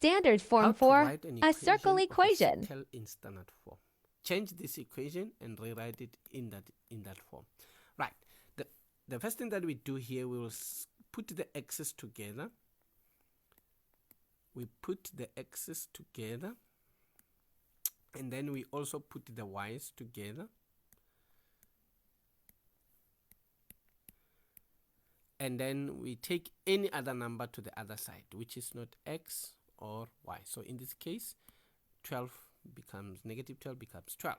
standard How form to for write an a circle of a equation. circle in standard form. Change this equation and rewrite it in that form. Right. The first thing that we do here, we will put the x's together. We put the x's together, and then we also put the y's together. And then we take any other number to the other side, which is not x or y. So in this case, 12 becomes negative 12 becomes 12.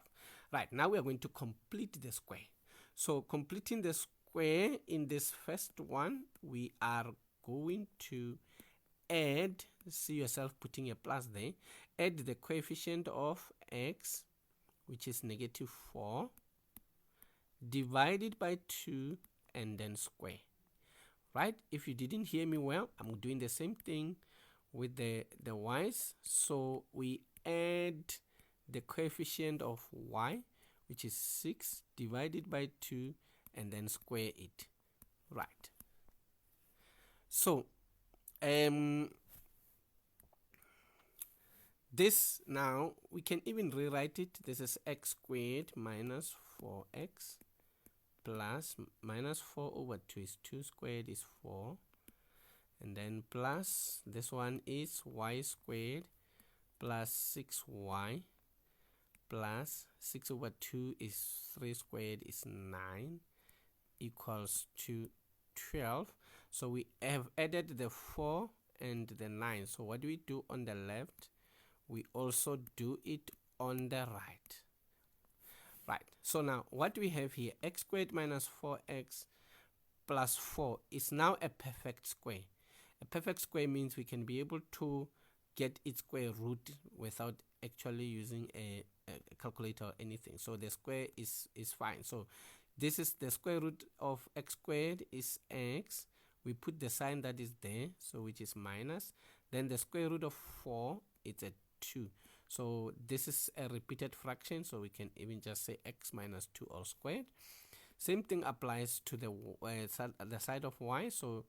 Right, now we are going to complete the square. So completing the square in this first one, we are going to add, see yourself putting a plus there, add the coefficient of x, which is negative 4, divided by 2, and then square. Right, if you didn't hear me well, I'm doing the same thing with the y's. So we add the coefficient of y, which is 6, divided by 2, and then square it. Right, so this, now we can even rewrite it. This is x squared minus 4x plus minus 4 over 2 is 2 squared is 4, and then plus this one is y squared plus 6y plus 6 over 2 is 3 squared is 9 equals to 12. So we have added the 4 and the 9. So what do we do on the left? We also do it on the right. Right, so now what we have here, x squared minus 4x plus 4 is now a perfect square. A perfect square means we can be able to get its square root without actually using a calculator or anything. So the square is fine. So this is the square root of x squared is x. We put the sign that is there, so which is minus. Then the square root of 4, it's a 2. So this is a repeated fraction, so we can even just say x minus 2 all squared. Same thing applies to the side of y. So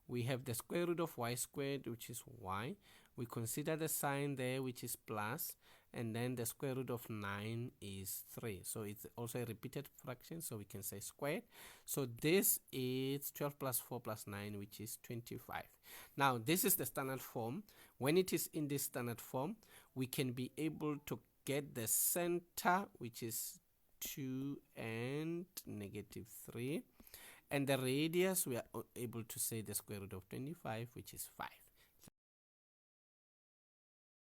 we have the square root of y squared, which is y. We consider the sign there, which is plus, and then the square root of 9 is 3. So it's also a repeated fraction, so we can say squared. So this is 12 plus 4 plus 9, which is 25. Now this is the standard form. When it is in this standard form, we can be able to get the center, which is 2 and negative 3, and the radius we are able to say the square root of 25, which is 5.